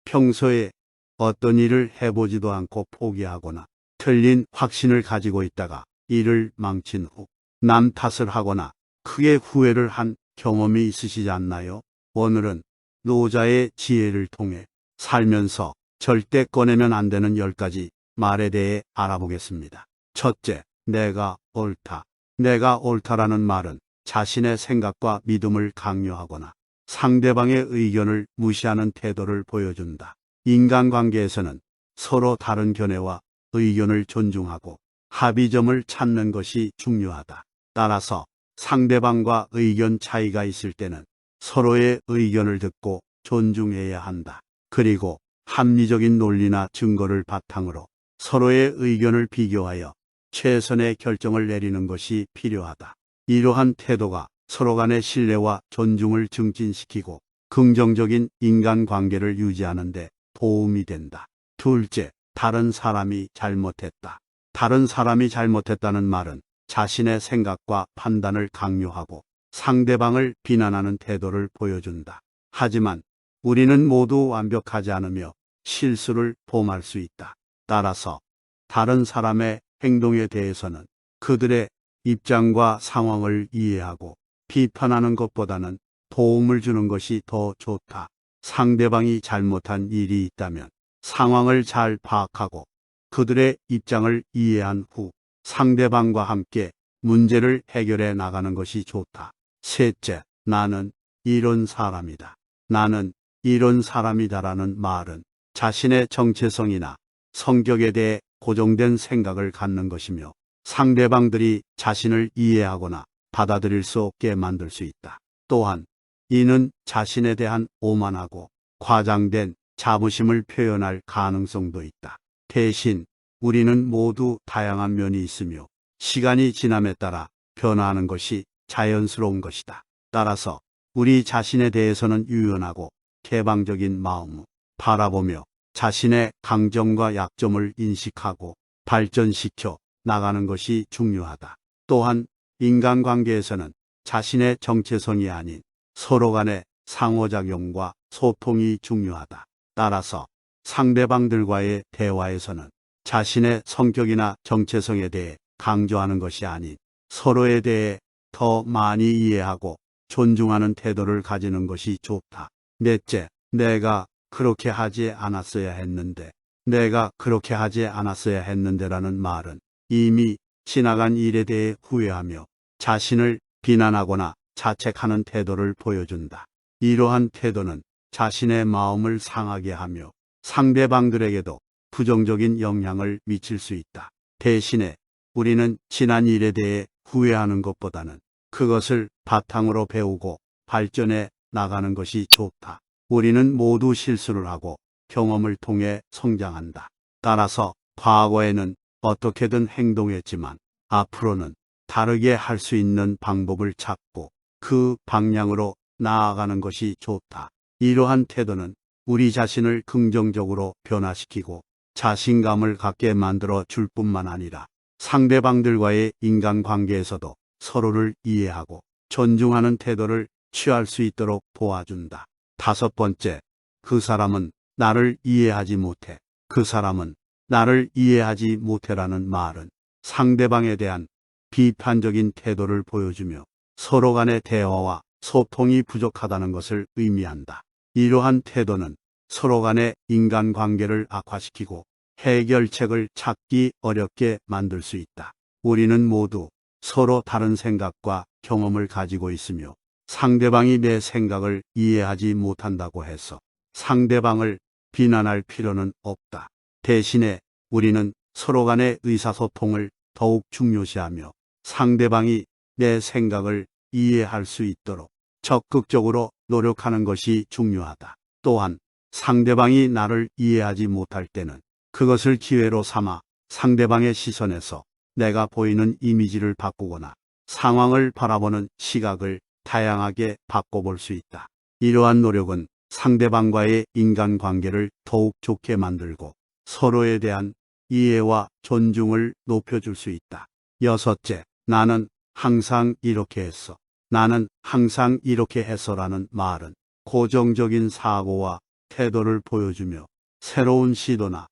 평소에 어떤 일을 해보지도 않고 포기하거나 틀린 확신을 가지고 있다가 일을 망친 후 남 탓을 하거나 크게 후회를 한 경험이 있으시지 않나요? 오늘은 노자의 지혜를 통해 살면서 절대 꺼내면 안 되는 10가지 말에 대해 알아보겠습니다. 첫째, 내가 옳다. 내가 옳다라는 말은 자신의 생각과 믿음을 강요하거나 상대방의 의견을 무시하는 태도를 보여준다. 인간관계에서는 서로 다른 견해와 의견을 존중하고 합의점을 찾는 것이 중요하다. 따라서 상대방과 의견 차이가 있을 때는 서로의 의견을 듣고 존중해야 한다. 그리고 합리적인 논리나 증거를 바탕으로 서로의 의견을 비교하여 최선의 결정을 내리는 것이 필요하다. 이러한 태도가 서로 간의 신뢰와 존중을 증진시키고 긍정적인 인간관계를 유지하는 데 도움이 된다. 둘째, 다른 사람이 잘못했다. 다른 사람이 잘못했다는 말은 자신의 생각과 판단을 강요하고 상대방을 비난하는 태도를 보여준다. 하지만 우리는 모두 완벽하지 않으며 실수를 범할 수 있다. 따라서 다른 사람의 행동에 대해서는 그들의 입장과 상황을 이해하고 비판하는 것보다는 도움을 주는 것이 더 좋다. 상대방이 잘못한 일이 있다면 상황을 잘 파악하고 그들의 입장을 이해한 후 상대방과 함께 문제를 해결해 나가는 것이 좋다. 셋째, 나는 이런 사람이다. 나는 이런 사람이다라는 말은 자신의 정체성이나 성격에 대해 고정된 생각을 갖는 것이며 상대방들이 자신을 이해하거나 받아들일 수 없게 만들 수 있다. 또한 이는 자신에 대한 오만하고 과장된 자부심을 표현할 가능성도 있다. 대신 우리는 모두 다양한 면이 있으며 시간이 지남에 따라 변화하는 것이 자연스러운 것이다. 따라서 우리 자신에 대해서는 유연하고 개방적인 마음으로 바라보며 자신의 강점과 약점을 인식하고 발전시켜 나가는 것이 중요하다. 또한 인간관계에서는 자신의 정체성이 아닌 서로 간의 상호작용과 소통이 중요하다. 따라서 상대방들과의 대화에서는 자신의 성격이나 정체성에 대해 강조하는 것이 아닌 서로에 대해 더 많이 이해하고 존중하는 태도를 가지는 것이 좋다. 넷째, 내가 그렇게 하지 않았어야 했는데, 내가 그렇게 하지 않았어야 했는데라는 말은 이미 지나간 일에 대해 후회하며 자신을 비난하거나 자책하는 태도를 보여준다. 이러한 태도는 자신의 마음을 상하게 하며 상대방들에게도 부정적인 영향을 미칠 수 있다. 대신에 우리는 지난 일에 대해 후회하는 것보다는 그것을 바탕으로 배우고 발전해 나가는 것이 좋다. 우리는 모두 실수를 하고 경험을 통해 성장한다. 따라서 과거에는 어떻게든 행동했지만 앞으로는 다르게 할 수 있는 방법을 찾고 그 방향으로 나아가는 것이 좋다. 이러한 태도는 우리 자신을 긍정적으로 변화시키고 자신감을 갖게 만들어 줄 뿐만 아니라 상대방들과의 인간관계에서도 서로를 이해하고 존중하는 태도를 취할 수 있도록 도와준다. 다섯 번째, 그 사람은 나를 이해하지 못해. 그 사람은 나를 이해하지 못해라는 말은 상대방에 대한 비판적인 태도를 보여주며 서로 간의 대화와 소통이 부족하다는 것을 의미한다. 이러한 태도는 서로 간의 인간관계를 악화시키고 해결책을 찾기 어렵게 만들 수 있다. 우리는 모두 서로 다른 생각과 경험을 가지고 있으며 상대방이 내 생각을 이해하지 못한다고 해서 상대방을 비난할 필요는 없다. 대신에 우리는 서로 간의 의사소통을 더욱 중요시하며 상대방이 내 생각을 이해할 수 있도록 적극적으로 노력하는 것이 중요하다. 또한 상대방이 나를 이해하지 못할 때는 그것을 기회로 삼아 상대방의 시선에서 내가 보이는 이미지를 바꾸거나 상황을 바라보는 시각을 다양하게 바꿔볼 수 있다. 이러한 노력은 상대방과의 인간관계를 더욱 좋게 만들고 서로에 대한 이해와 존중을 높여줄 수 있다. 여섯째, 나는 항상 이렇게 했어. 나는 항상 이렇게 해서라는 말은 고정적인 사고와 태도를 보여주며 새로운 시도나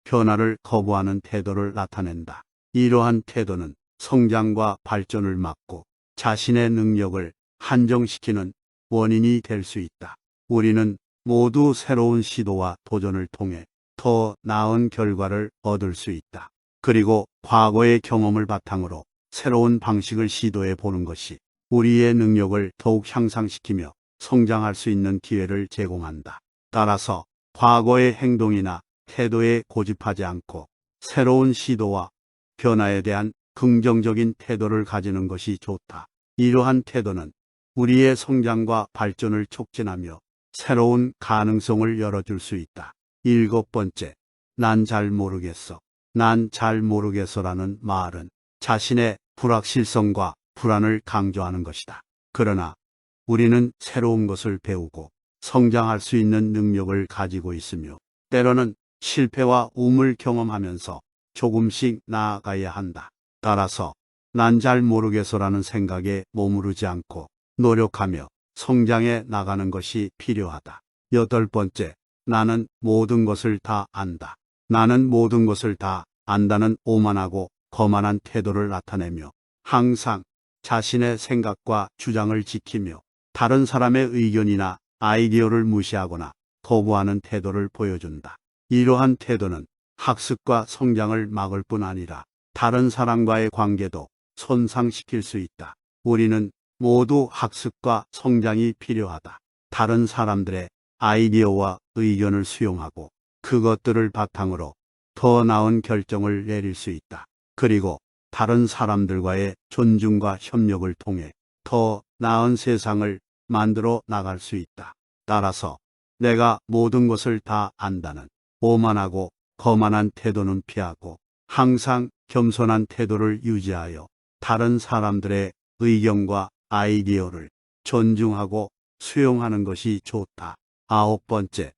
변화를 거부하는 태도를 나타낸다. 이러한 태도는 성장과 발전을 막고 자신의 능력을 한정시키는 원인이 될 수 있다. 우리는 모두 새로운 시도와 도전을 통해 더 나은 결과를 얻을 수 있다. 그리고 과거의 경험을 바탕으로 새로운 방식을 시도해 보는 것이 우리의 능력을 더욱 향상시키며 성장할 수 있는 기회를 제공한다. 따라서 과거의 행동이나 태도에 고집하지 않고 새로운 시도와 변화에 대한 긍정적인 태도를 가지는 것이 좋다. 이러한 태도는 우리의 성장과 발전을 촉진하며 새로운 가능성을 열어줄 수 있다. 7번째, 난 잘 모르겠어. 난 잘 모르겠어라는 말은 자신의 불확실성과 불안을 강조하는 것이다. 그러나 우리는 새로운 것을 배우고 성장할 수 있는 능력을 가지고 있으며 때로는 실패와 우물 경험하면서 조금씩 나아가야 한다. 따라서 난 잘 모르겠어라는 생각에 머무르지 않고 노력하며 성장해 나가는 것이 필요하다. 8번째, 나는 모든 것을 다 안다. 나는 모든 것을 다 안다는 오만하고 거만한 태도를 나타내며 항상 자신의 생각과 주장을 지키며 다른 사람의 의견이나 아이디어를 무시하거나 거부하는 태도를 보여준다. 이러한 태도는 학습과 성장을 막을 뿐 아니라 다른 사람과의 관계도 손상시킬 수 있다. 우리는 모두 학습과 성장이 필요하다. 다른 사람들의 아이디어와 의견을 수용하고 그것들을 바탕으로 더 나은 결정을 내릴 수 있다. 그리고 다른 사람들과의 존중과 협력을 통해 더 나은 세상을 만들어 나갈 수 있다. 따라서 내가 모든 것을 다 안다는 오만하고 거만한 태도는 피하고 항상 겸손한 태도를 유지하여 다른 사람들의 의견과 아이디어를 존중하고 수용하는 것이 좋다. 9번째,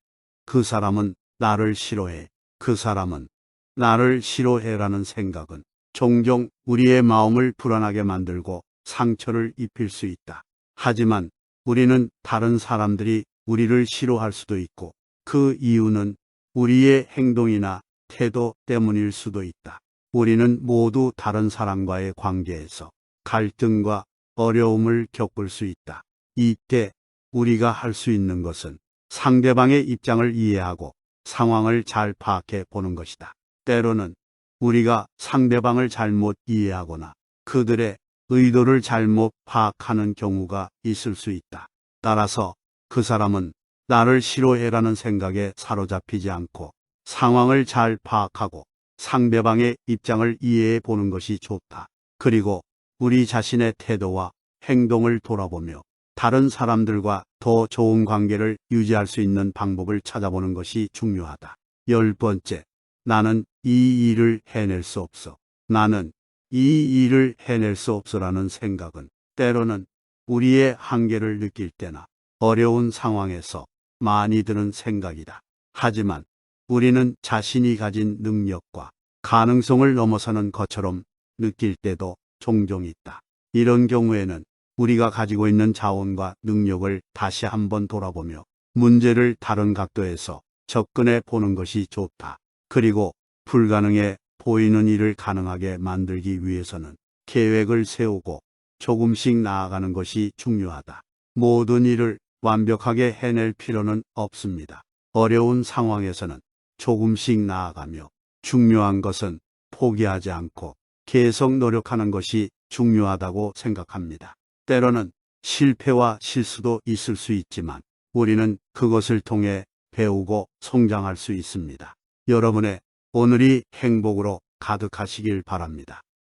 그 사람은 나를 싫어해. 그 사람은 나를 싫어해라는 생각은 종종 우리의 마음을 불안하게 만들고 상처를 입힐 수 있다. 하지만 우리는 다른 사람들이 우리를 싫어할 수도 있고 그 이유는 우리의 행동이나 태도 때문일 수도 있다. 우리는 모두 다른 사람과의 관계에서 갈등과 어려움을 겪을 수 있다. 이때 우리가 할 수 있는 것은 상대방의 입장을 이해하고 상황을 잘 파악해 보는 것이다. 때로는 우리가 상대방을 잘못 이해하거나 그들의 의도를 잘못 파악하는 경우가 있을 수 있다. 따라서 그 사람은 나를 싫어해라는 생각에 사로잡히지 않고 상황을 잘 파악하고 상대방의 입장을 이해해 보는 것이 좋다. 그리고 우리 자신의 태도와 행동을 돌아보며 다른 사람들과 더 좋은 관계를 유지할 수 있는 방법을 찾아보는 것이 중요하다. 10번째, 나는 이 일을 해낼 수 없어. 나는 이 일을 해낼 수 없어라는 생각은 때로는 우리의 한계를 느낄 때나 어려운 상황에서 많이 드는 생각이다. 하지만 우리는 자신이 가진 능력과 가능성을 넘어서는 것처럼 느낄 때도 종종 있다. 이런 경우에는 우리가 가지고 있는 자원과 능력을 다시 한번 돌아보며 문제를 다른 각도에서 접근해 보는 것이 좋다. 그리고 불가능해 보이는 일을 가능하게 만들기 위해서는 계획을 세우고 조금씩 나아가는 것이 중요하다. 모든 일을 완벽하게 해낼 필요는 없습니다. 어려운 상황에서는 조금씩 나아가며 중요한 것은 포기하지 않고 계속 노력하는 것이 중요하다고 생각합니다. 때로는 실패와 실수도 있을 수 있지만 우리는 그것을 통해 배우고 성장할 수 있습니다. 여러분의 오늘이 행복으로 가득하시길 바랍니다.